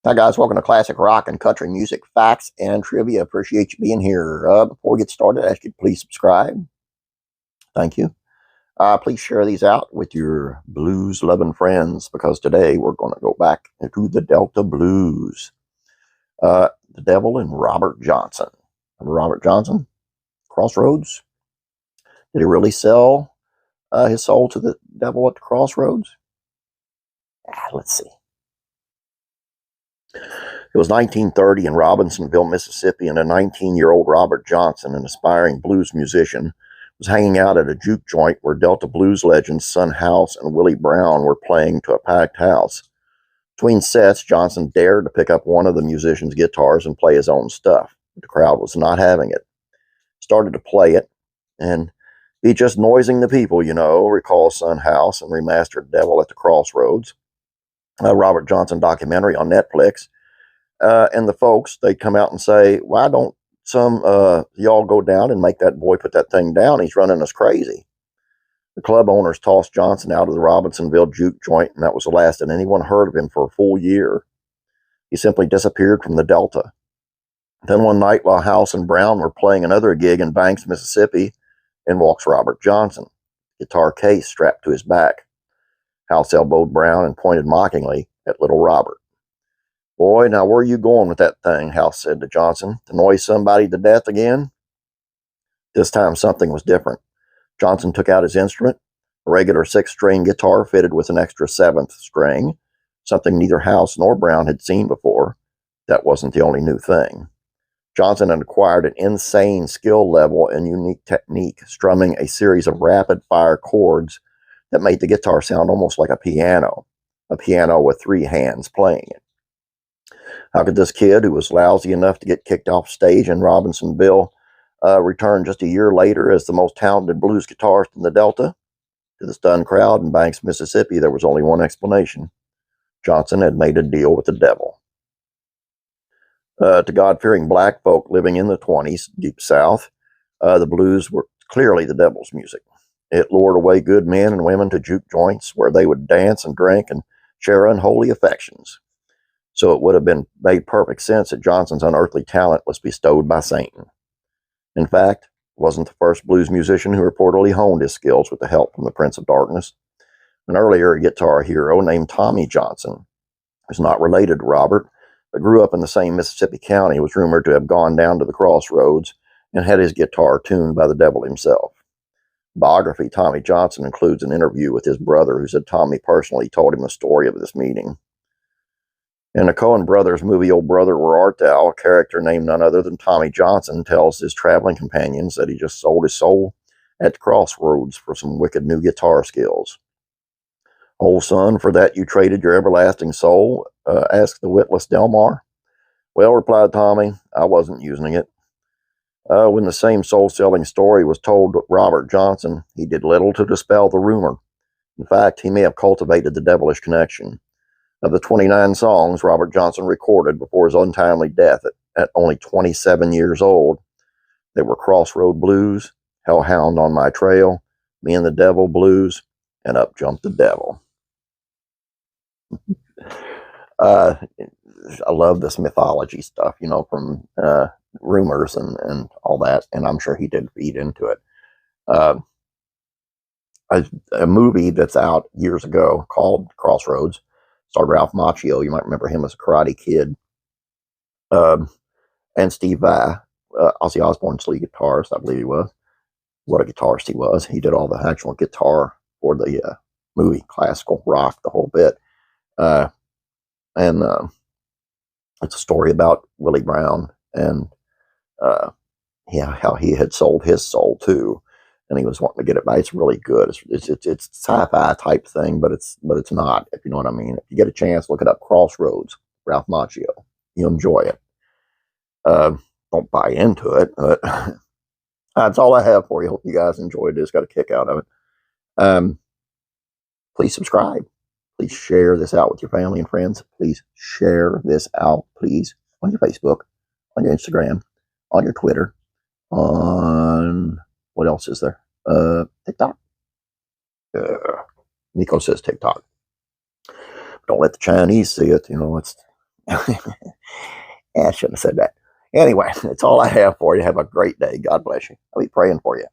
Hi, guys. Welcome to Classic Rock and Country Music Facts and Trivia. Appreciate you being here. Before we get started, I ask you to please subscribe. Thank you. Please share these out with your blues-loving friends because today we're going to go back into the Delta Blues. The Devil and Robert Johnson. Remember Robert Johnson? Crossroads? Did he really sell his soul to the devil at the Crossroads? Let's see. It was 1930 in Robinsonville, Mississippi, and a 19-year-old Robert Johnson, an aspiring blues musician, was hanging out at a juke joint where Delta blues legends Son House and Willie Brown were playing to a packed house. Between sets, Johnson dared to pick up one of the musicians' guitars and play his own stuff. The crowd was not having it. Started to play it, and be just noising the people, recalls Son House and remastered Devil at the Crossroads, a Robert Johnson documentary on Netflix. And the folks, they'd come out and say, why don't some y'all go down and make that boy put that thing down? He's running us crazy. The club owners tossed Johnson out of the Robinsonville juke joint, and that was the last that anyone heard of him for a full year. He simply disappeared from the Delta. Then one night, while House and Brown were playing another gig in Banks, Mississippi, in walks Robert Johnson, guitar case strapped to his back. House elbowed Brown and pointed mockingly at little Robert. Boy, now where are you going with that thing? House said to Johnson. To noise somebody to death again? This time something was different. Johnson took out his instrument, a regular 6-string guitar fitted with an extra 7th string, something neither House nor Brown had seen before. That wasn't the only new thing. Johnson had acquired an insane skill level and unique technique, strumming a series of rapid-fire chords that made the guitar sound almost like a piano with 3 hands playing it. How could this kid, who was lousy enough to get kicked off stage in Robinsonville, return just a year later as the most talented blues guitarist in the Delta? To the stunned crowd in Banks, Mississippi, there was only one explanation. Johnson had made a deal with the devil. To God-fearing black folk living in the 20s, deep south, the blues were clearly the devil's music. It lured away good men and women to juke joints where they would dance and drink and share unholy affections. So it would have made perfect sense that Johnson's unearthly talent was bestowed by Satan. In fact, he wasn't the first blues musician who reportedly honed his skills with the help from the Prince of Darkness. An earlier guitar hero named Tommy Johnson, who's not related to Robert, but grew up in the same Mississippi county, was rumored to have gone down to the Crossroads and had his guitar tuned by the devil himself. Biography Tommy Johnson includes an interview with his brother who said Tommy personally told him the story of this meeting. In the Coen brothers movie Old Brother, Where Art Thou?, a character named none other than Tommy Johnson tells his traveling companions that he just sold his soul at the Crossroads for some wicked new guitar skills. Old son, for that you traded your everlasting soul? Asked the witless Delmar. Well, replied Tommy, I wasn't using it. When the same soul-selling story was told to Robert Johnson, he did little to dispel the rumor. In fact, he may have cultivated the devilish connection. Of the 29 songs Robert Johnson recorded before his untimely death at only 27 years old, they were Crossroad Blues, Hellhound on My Trail, Me and the Devil Blues, and Up Jumped the Devil. I love this mythology stuff, from rumors and all that, and I'm sure he did feed into it. A movie that's out years ago called Crossroads starred Ralph Macchio. You might remember him as a Karate Kid. And Steve Vai, Ozzy Osbourne's lead guitarist, I believe he was. What a guitarist he was. He did all the actual guitar for the movie, classical rock, the whole bit. And it's a story about Willie Brown and how he had sold his soul too, and he was wanting to get it back. It's really good. It's sci-fi type thing, but it's not, if you know what I mean. If you get a chance, look it up. Crossroads, Ralph Macchio. You'll enjoy it. Don't buy into it, but that's all I have for you. Hope you guys enjoyed this. Got a kick out of it. Please subscribe. Please share this out with your family and friends. Please share this out, please, on your Facebook, on your Instagram, on your Twitter, on what else is there? TikTok. Nico says TikTok. Don't let the Chinese see it. It's Yeah, I shouldn't have said that. Anyway, that's all I have for you. Have a great day. God bless you. I'll be praying for you.